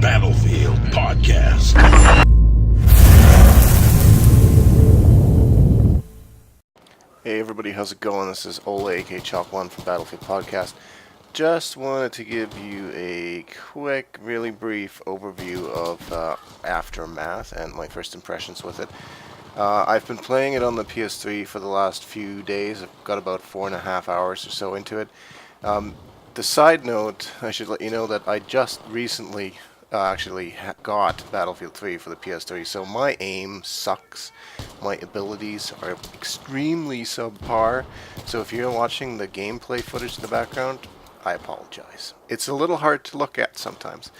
Battlefield Podcast. Hey everybody, how's it going? This is Ola, aka Chalk1 from Battlefield Podcast. Just wanted to give you a quick, really brief overview of Aftermath and my first impressions with it. I've been playing it on the PS3 for the last few days. I've got about 4.5 hours or so into it. The side note, I should let you know that I just recently got Battlefield 3 for the PS3, so my aim sucks. My abilities are extremely subpar, so if you're watching the gameplay footage in the background, I apologize. It's a little hard to look at sometimes.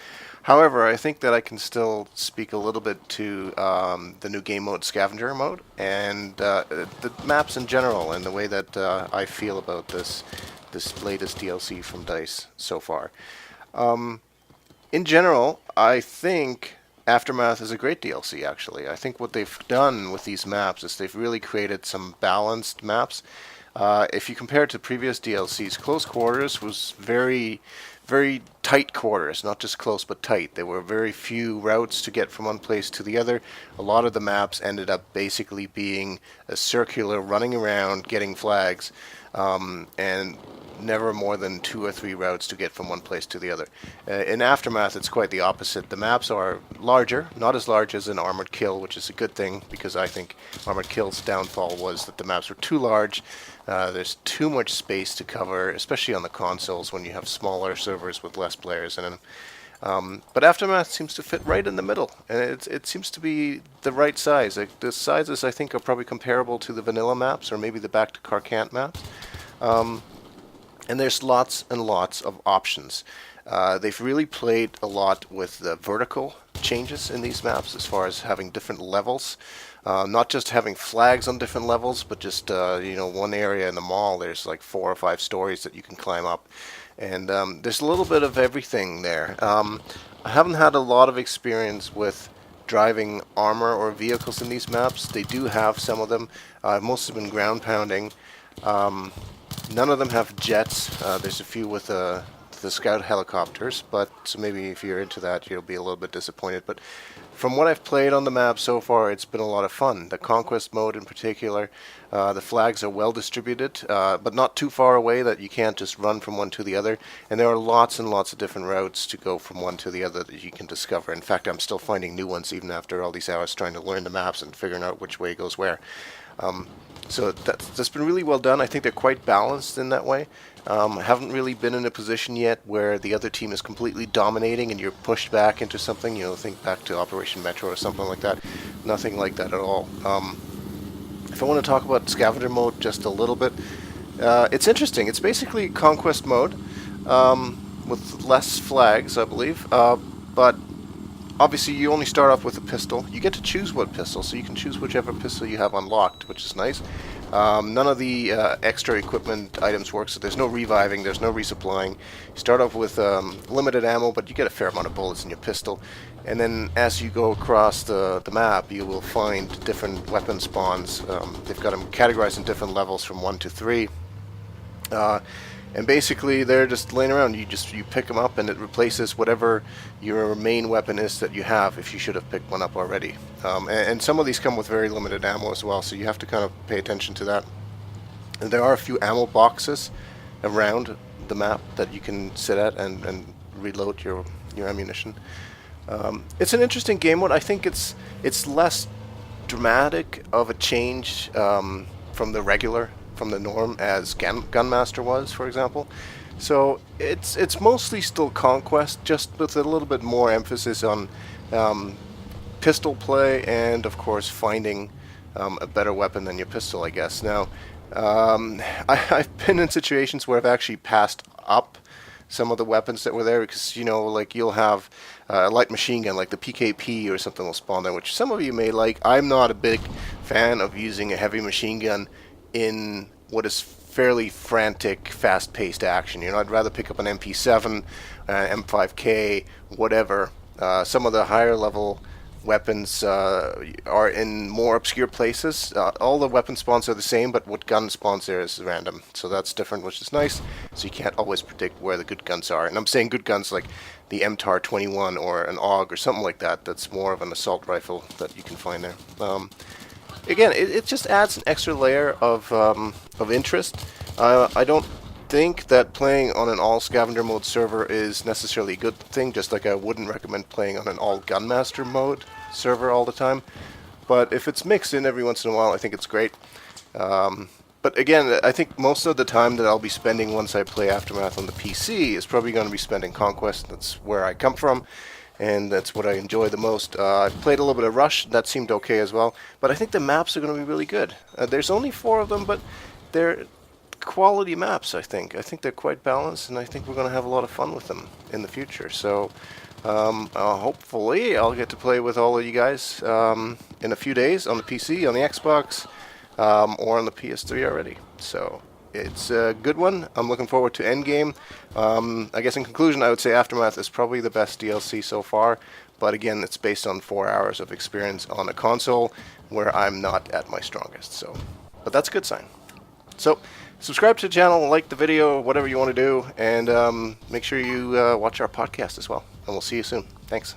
However, I think that I can still speak a little bit to the new game mode, Scavenger mode, and the maps in general, and the way that I feel about this latest DLC from DICE so far. In general, I think Aftermath is a great DLC, actually. I think what they've done with these maps is they've really created some balanced maps. If you compare it to previous DLCs, Close Quarters was very, very tight quarters, not just close but tight. There were very few routes to get from one place to the other. A lot of the maps ended up basically being a circular running around getting flags, and never more than 2 or 3 routes to get from one place to the other. In Aftermath, it's quite the opposite. The maps are larger, not as large as in Armored Kill, which is a good thing, because I think Armored Kill's downfall was that the maps were too large. There's too much space to cover, especially on the consoles when you have smaller servers with less players in them. But Aftermath seems to fit right in the middle, and it seems to be the right size. The sizes, I think, are probably comparable to the vanilla maps, or maybe the Back to Carcant maps. And there's lots and lots of options. They've really played a lot with the vertical changes in these maps, as far as having different levels. Not just having flags on different levels, but just one area in the mall, there's like 4 or 5 stories that you can climb up. And there's a little bit of everything there. I haven't had a lot of experience with driving armor or vehicles in these maps. They do have some of them. Most have been ground pounding. None of them have jets. There's a few with the scout helicopters, but so maybe if you're into that, you'll be a little bit disappointed. But from what I've played on the map so far, it's been a lot of fun. The Conquest mode in particular, the flags are well distributed, but not too far away that you can't just run from one to the other. And there are lots and lots of different routes to go from one to the other that you can discover. In fact, I'm still finding new ones even after all these hours trying to learn the maps and figuring out which way goes where. So that's been really well done. I think they're quite balanced in that way. I haven't really been in a position yet where the other team is completely dominating and you're pushed back into something. Think back to Operation Metro or something like that. Nothing like that at all. If I want to talk about Scavenger mode just a little bit, it's interesting. It's basically Conquest mode with less flags, I believe. But obviously, you only start off with a pistol. You get to choose what pistol, so you can choose whichever pistol you have unlocked, which is nice. None of the extra equipment items work, so there's no reviving, there's no resupplying. You start off with limited ammo, but you get a fair amount of bullets in your pistol. And then as you go across the map, you will find different weapon spawns. They've got them categorized in different levels from 1 to 3. And basically, they're just laying around. You pick them up, and it replaces whatever your main weapon is that you have, if you should have picked one up already. And some of these come with very limited ammo as well, so you have to kind of pay attention to that. And there are a few ammo boxes around the map that you can sit at and reload your ammunition. It's an interesting game mode. I think it's less dramatic of a change from the norm as Gunmaster was, for example. So it's mostly still Conquest, just with a little bit more emphasis on pistol play and, of course, finding a better weapon than your pistol, I guess. Now, I've been in situations where I've actually passed up some of the weapons that were there because, like you'll have a light machine gun, like the PKP or something will spawn there, which some of you may like. I'm not a big fan of using a heavy machine gun in what is fairly frantic, fast-paced action. I'd rather pick up an MP7, M5K, whatever. Some of the higher level weapons are in more obscure places. All the weapon spawns are the same, but what gun spawns there is random. So that's different, which is nice. So you can't always predict where the good guns are. And I'm saying good guns like the MTAR 21 or an AUG or something like that. That's more of an assault rifle that you can find there. Again, it just adds an extra layer of interest. I don't think that playing on an all scavenger mode server is necessarily a good thing, just like I wouldn't recommend playing on an all gunmaster mode server all the time. But if it's mixed in every once in a while, I think it's great. But again, I think most of the time that I'll be spending once I play Aftermath on the PC is probably going to be spent in Conquest. That's where I come from, and that's what I enjoy the most. I played a little bit of Rush, that seemed okay as well. But I think the maps are going to be really good. There's only 4 of them, but they're quality maps. I think they're quite balanced, and I think we're going to have a lot of fun with them in the future. So hopefully I'll get to play with all of you guys in a few days on the PC, on the Xbox, or on the PS3 already. So it's a good one. I'm looking forward to Endgame. I guess in conclusion, I would say Aftermath is probably the best DLC so far, but again, it's based on 4 hours of experience on a console where I'm not at my strongest. So, but that's a good sign. So subscribe to the channel, like the video, whatever you want to do, and make sure you watch our podcast as well. And we'll see you soon. Thanks.